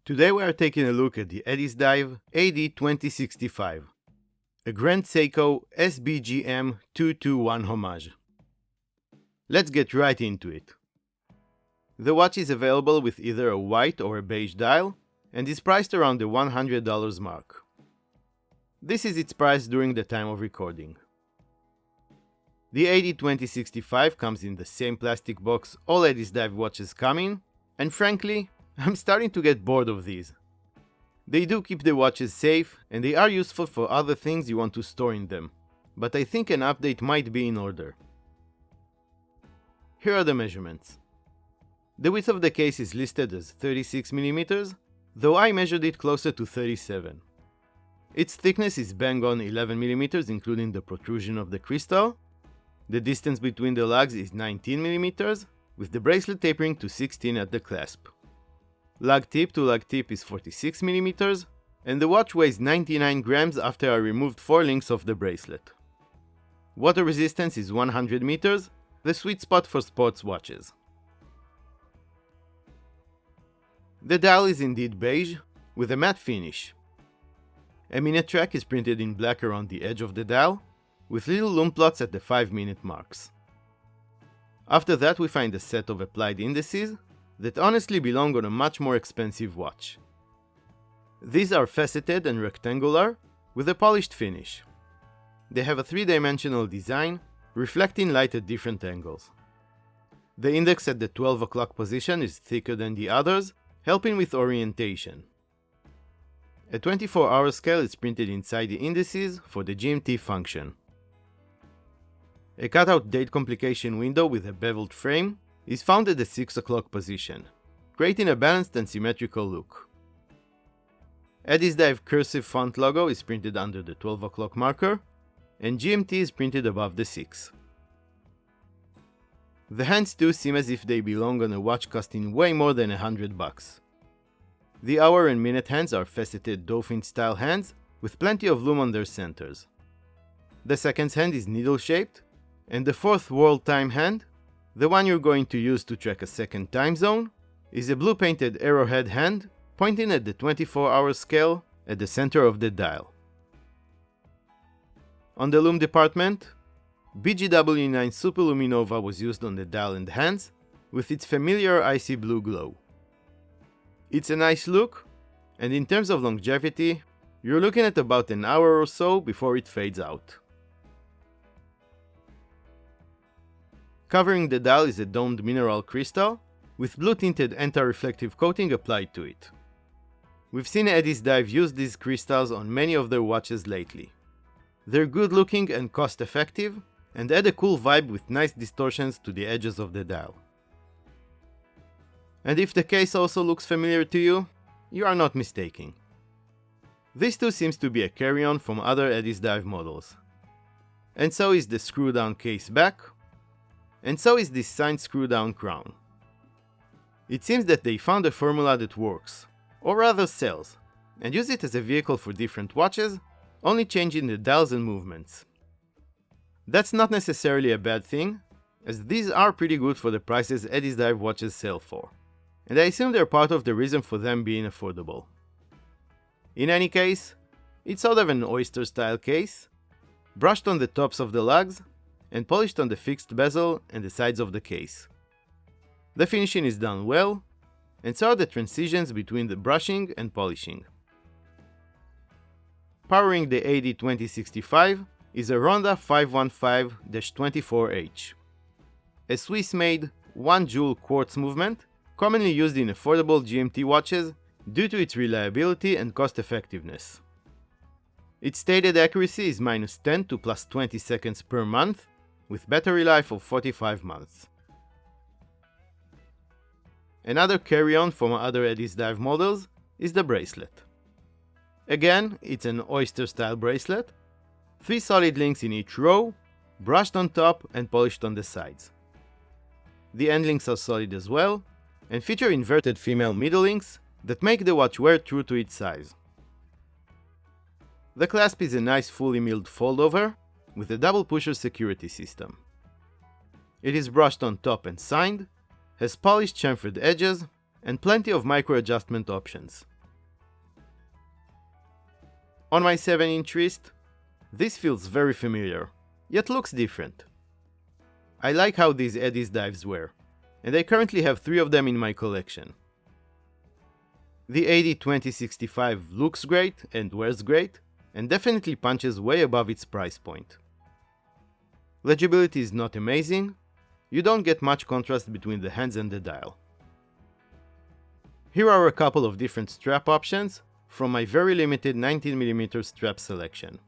Today we are taking a look at the Addiesdive AD2065, a Grand Seiko SBGM221 homage. Let's get right into it. The watch is available with either a white or a beige dial and is priced around the $100 mark. This is its price during the time of recording. The AD2065 comes in the same plastic box all Addiesdive watches come in, and frankly, I'm starting to get bored of these. They do keep the watches safe and they are useful for other things you want to store in them, but I think an update might be in order. Here are the measurements. The width of the case is listed as 36mm, though I measured it closer to 37. Its thickness is bang on 11mm, including the protrusion of the crystal. The distance between the lugs is 19mm, with the bracelet tapering to 16 at the clasp. Lug tip to lug tip is 46mm, and the watch weighs 99 grams after I removed 4 links of the bracelet. Water resistance is 100 meters, the sweet spot for sports watches. The dial is indeed beige, with a matte finish. A minute track is printed in black around the edge of the dial, with little lume plots at the 5-minute marks. After that we find a set of applied indices that honestly belong on a much more expensive watch. These are faceted and rectangular, with a polished finish. They have a 3-dimensional design, reflecting light at different angles. The index at the 12 o'clock position is thicker than the others, helping with orientation. A 24-hour scale is printed inside the indices for the GMT function. A cutout date complication window with a beveled frame is found at the 6 o'clock position, creating a balanced and symmetrical look. Addiesdive cursive font logo is printed under the 12 o'clock marker, and GMT is printed above the 6. The hands too seem as if they belong on a watch costing way more than $100. The hour and minute hands are faceted dolphin-style hands with plenty of lume on their centers. The seconds hand is needle-shaped, and the fourth world time hand, the one you're going to use to track a second time zone, is a blue painted arrowhead hand pointing at the 24-hour scale at the center of the dial. On the lume department, BGW9 Superluminova was used on the dial and hands with its familiar icy blue glow. It's a nice look, and in terms of longevity, you're looking at about an hour or so before it fades out. Covering the dial is a domed mineral crystal with blue-tinted anti-reflective coating applied to it. We've seen Addiesdive use these crystals on many of their watches lately. They're good-looking and cost-effective, and add a cool vibe with nice distortions to the edges of the dial. And if the case also looks familiar to you, you are not mistaken. This too seems to be a carry-on from other Addiesdive models. And so is the screw-down case back, and so is this signed screw-down crown. It seems that they found a formula that works, or rather sells, and use it as a vehicle for different watches, only changing the dials and movements. That's not necessarily a bad thing, as these are pretty good for the prices Addiesdive watches sell for, and I assume they're part of the reason for them being affordable. In any case, it's sort of an oyster-style case, brushed on the tops of the lugs, and polished on the fixed bezel and the sides of the case. The finishing is done well, and so are the transitions between the brushing and polishing. Powering the AD2065 is a Ronda 515-24H, a Swiss-made 1-joule quartz movement commonly used in affordable GMT watches due to its reliability and cost-effectiveness. Its stated accuracy is -10 to +20 seconds per month, with battery life of 45 months. Another carry-on from other Addiesdive models is the bracelet. Again, it's an oyster-style bracelet, 3 solid links in each row, brushed on top and polished on the sides. The end links are solid as well, and feature inverted female middle links that make the watch wear true to its size. The clasp is a nice fully milled fold-over, with a double pusher security system. It is brushed on top and signed, has polished chamfered edges, and plenty of micro adjustment options. On my 7-inch wrist, this feels very familiar, yet looks different. I like how these Addiesdives wear, and I currently have 3 of them in my collection. The AD2065 looks great and wears great, and definitely punches way above its price point. Legibility is not amazing, you don't get much contrast between the hands and the dial. Here are a couple of different strap options from my very limited 19mm strap selection.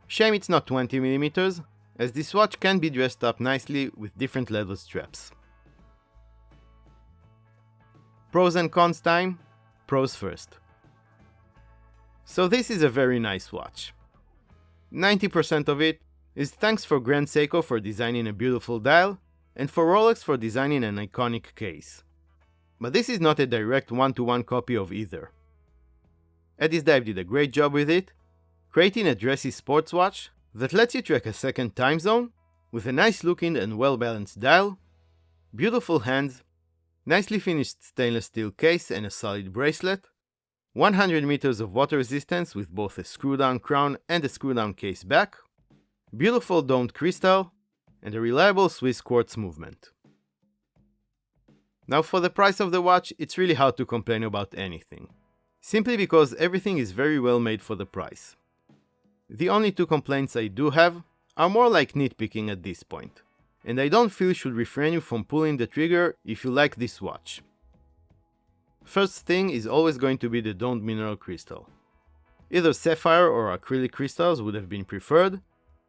Shame it's not 20mm, as this watch can be dressed up nicely with different leather straps. Pros and cons time. Pros first. So this is a very nice watch. 90% of it is thanks for Grand Seiko for designing a beautiful dial and for Rolex for designing an iconic case. But this is not a direct one-to-one copy of either. Addiesdive did a great job with it, creating a dressy sports watch that lets you track a second time zone with a nice looking and well-balanced dial, beautiful hands, nicely finished stainless steel case and a solid bracelet, 100 meters of water resistance with both a screw-down crown and a screw-down case back, beautiful domed crystal, and a reliable Swiss quartz movement. Now for the price of the watch, it's really hard to complain about anything, simply because everything is very well made for the price. The only 2 complaints I do have are more like nitpicking at this point, and I don't feel should refrain you from pulling the trigger if you like this watch. First thing is always going to be the domed mineral crystal. Either sapphire or acrylic crystals would have been preferred,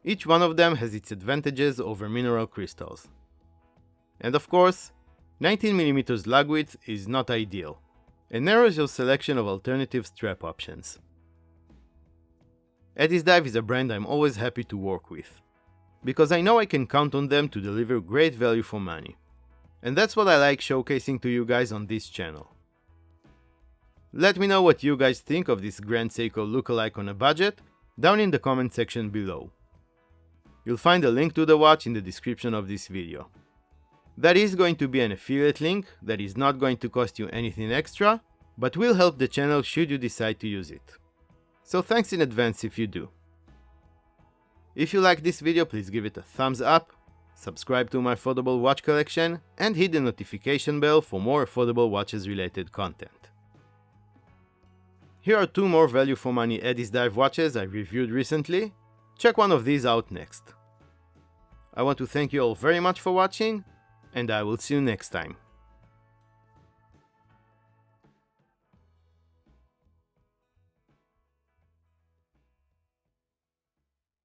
each one of them has its advantages over mineral crystals. And of course, 19mm lug width is not ideal, and narrows your selection of alternative strap options. Addiesdive is a brand I'm always happy to work with, because I know I can count on them to deliver great value for money. And that's what I like showcasing to you guys on this channel. Let me know what you guys think of this Grand Seiko lookalike on a budget down in the comment section below. You'll find a link to the watch in the description of this video. That is going to be an affiliate link that is not going to cost you anything extra, but will help the channel should you decide to use it. So thanks in advance if you do. If you like this video, please give it a thumbs up, subscribe to my affordable watch collection, and hit the notification bell for more affordable watches related content. Here are 2 more value for money Addiesdive watches I reviewed recently. Check one of these out next. I want to thank you all very much for watching, and I will see you next time.